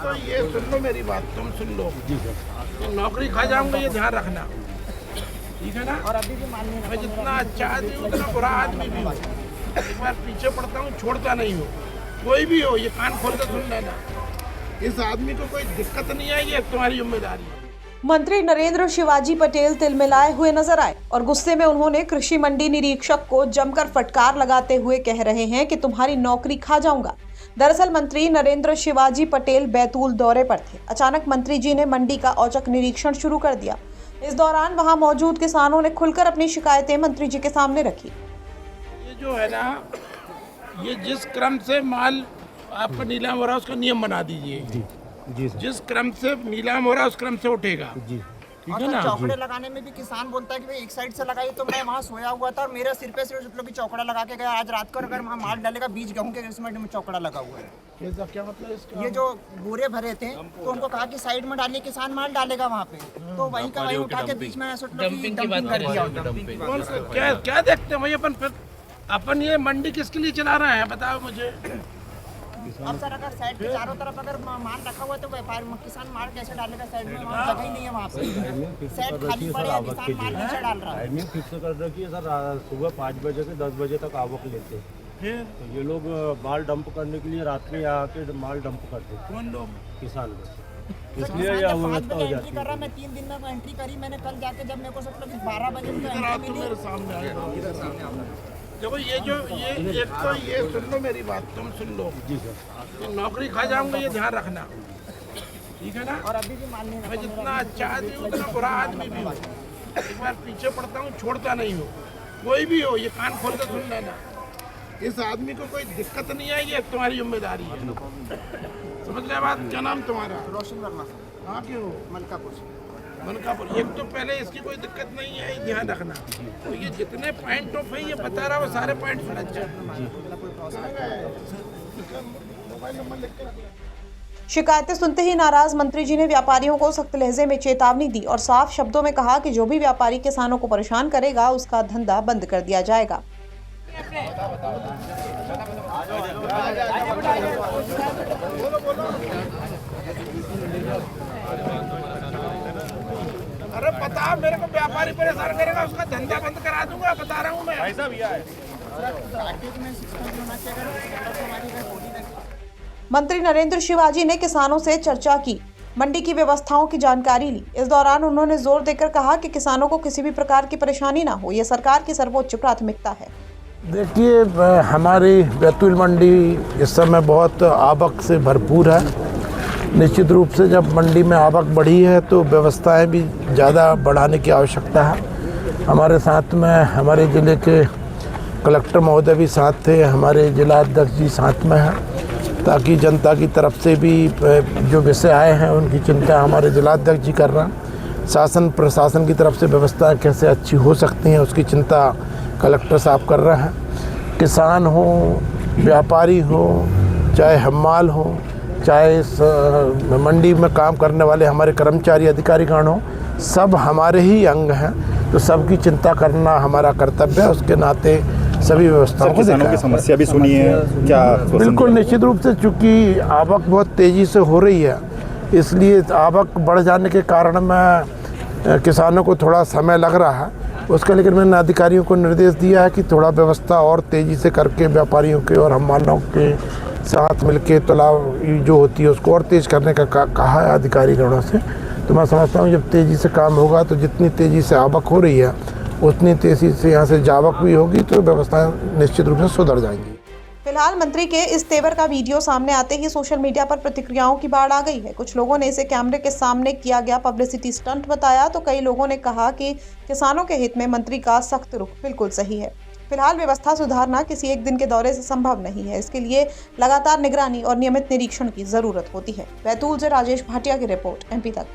तो ये सुन लो मेरी बात, तुम सुन लो जी सर। तो नौकरी खा जाऊंगा ये ध्यान रखना, ठीक है ना। और अभी भी मान लेना मैं जितना अच्छा आदमी हूँ उतना बुरा आदमी भी हूँ। एक बार पीछे पड़ता हूँ, छोड़ता नहीं हूँ। कोई भी हो ये कान खोल कर सुन लेना, इस आदमी को कोई दिक्कत नहीं आएगी, तुम्हारी जिम्मेदारी है। मंत्री नरेंद्र शिवाजी पटेल तिलमिलाए हुए नजर आए और गुस्से में उन्होंने कृषि मंडी निरीक्षक को जमकर फटकार लगाते हुए कह रहे हैं कि तुम्हारी नौकरी खा जाऊंगा। दरअसल मंत्री नरेंद्र शिवाजी पटेल बैतूल दौरे पर थे। अचानक मंत्री जी ने मंडी का औचक निरीक्षण शुरू कर दिया। इस दौरान वहां मौजूद किसानों ने खुलकर अपनी शिकायतें मंत्री जी के सामने रखी। ये जो है ना, ये जिस क्रम से माल आपका नीलाम हो रहा है उसका नियम बना दीजिए। जी सर। जिस क्रम से नीलाम हो रहा है उस क्रम से उठेगा जी, ठीक है ना। चौकड़े लगाने में भी किसान बोलता है कि भाई एक साइड से लगाइए, तो मैं वहाँ सोया हुआ था और मेरे सिर पे सिर्फ लोग चौकड़ा लगा के गया। आज रात को अगर वहाँ माल डालेगा बीज गेहूं के इसमें चौकड़ा लगा हुआ है। क्या मतलब इसका? ये जो बोरे भरे थे तो उनको कहा कि साइड में डालिए, किसान माल डालेगा वहाँ पे, तो वहीं का वहीं उठा के बीच में डंपिंग कर दिया। क्या देखते हैं भाई, अपन ये मंडी किसके लिए चला रहे हैं बताओ मुझे। अब सर अगर साइड के चारों तरफ अगर माल रखा हुआ है तो व्यापार किसान माल कैसे डालेगा? साइड में वहाँ जगह ही नहीं है, वहाँ पे साइड खाली पड़े है, किसान माल नीचे डाल रहा है। टाइमिंग फिक्स कर रखी है सर, सुबह 5 बजे से 10 बजे तक आवक लेते हैं। तो ये लोग माल डंप करने के लिए रात में आके माल डंप करते हैं। कौन लोग? किसान लोग। इसलिए यह व्यवस्था हो जाती है। मैं 3 दिन में एंट्री करी मैंने, कल जाके जब मेरे को सब लोग 12 बजे मेरे सामने देखो ये जो ये एक तो ये सुन लो मेरी बात, तुम सुन लो जी सर। तो नौकरी खा जाऊंगा ये ध्यान रखना, ठीक है ना। और अभी भी मान लेना मैं जितना अच्छा आदमी हूँ उतना बुरा आदमी भी हूँ। एक बार पीछे पड़ता हूँ, छोड़ता नहीं हूँ। कोई भी हो ये कान खोल कर सुन लेना, इस आदमी को कोई दिक्कत नहीं आएगी, तुम्हारी जिम्मेदारी है। समझ ले बात। क्या नाम तुम्हारा? रोशन वर्मा। कहाँ के हो? मनकापुर। एक तो पहले इसकी कोई दिक्कत नहीं है, ये ध्यान रखना। तो ये जितने पॉइंट ऑफ है ये बता रहा वो सारे पॉइंट सुन अच्छा। शिकायतें सुनते ही नाराज मंत्री जी ने व्यापारियों को सख्त लहजे में चेतावनी दी और साफ शब्दों में कहा कि जो भी व्यापारी किसानों को परेशान करेगा उसका धंधा बंद कर दिया जाएगा। अरे बता मेरे को, व्यापारी परेशान करेगा उसका धंधा बंद करा दूंगा, बता रहा हूँ मैं। ऐसा भी है। मंत्री नरेंद्र शिवाजी ने किसानों से चर्चा की, मंडी की व्यवस्थाओं की जानकारी ली। इस दौरान उन्होंने जोर देकर कहा कि किसानों को किसी भी प्रकार की परेशानी ना हो, यह सरकार की सर्वोच्च प्राथमिकता है। देखिए हमारी बैतूल मंडी इस समय बहुत आवक से भरपूर है। निश्चित रूप से जब मंडी में आवक बढ़ी है तो व्यवस्थाएं भी ज़्यादा बढ़ाने की आवश्यकता है। हमारे साथ में हमारे ज़िले के कलेक्टर महोदय भी साथ थे, हमारे जिला अध्यक्ष जी साथ में हैं, ताकि जनता की तरफ से भी जो विषय आए हैं उनकी चिंता हमारे जिला अध्यक्ष जी कर रहे हैं। शासन प्रशासन की तरफ से व्यवस्थाएं कैसे अच्छी हो सकती हैं उसकी चिंता कलेक्टर साहब कर रहे हैं। किसान हो, व्यापारी हो, चाहे हमाल हो, चाहे इस मंडी में काम करने वाले हमारे कर्मचारी अधिकारीगण हो, सब हमारे ही अंग हैं, तो सबकी चिंता करना हमारा कर्तव्य है। उसके नाते सभी व्यवस्थाओं को देखा। की समस्या भी सुनी है क्या? बिल्कुल निश्चित रूप से, चूँकि आवक बहुत तेज़ी से हो रही है इसलिए आवक बढ़ जाने के कारण में किसानों को थोड़ा समय लग रहा है उसका, लेकिन मैंने अधिकारियों को निर्देश दिया है कि थोड़ा व्यवस्था और तेज़ी से करके व्यापारियों के और हमालों के साथ मिलके तालाब जो होती है उसको और तेज़ करने का कहा है अधिकारीगणों से। तो मैं समझता हूँ जब तेज़ी से काम होगा तो जितनी तेज़ी से आवक हो रही है उतनी तेज़ी से यहाँ से जावक भी होगी तो व्यवस्थाएं निश्चित रूप से सुधर जाएंगी। फिलहाल मंत्री के इस तेवर का वीडियो सामने आते ही सोशल मीडिया पर प्रतिक्रियाओं की बाढ़ आ गई है। कुछ लोगों ने इसे कैमरे के सामने किया गया पब्लिसिटी स्टंट बताया, तो कई लोगों ने कहा कि किसानों के हित में मंत्री का सख्त रुख बिल्कुल सही है। फिलहाल व्यवस्था सुधारना किसी एक दिन के दौरे से संभव नहीं है, इसके लिए लगातार निगरानी और नियमित निरीक्षण की जरूरत होती है। बैतूल से राजेश भाटिया की रिपोर्ट, MP तक।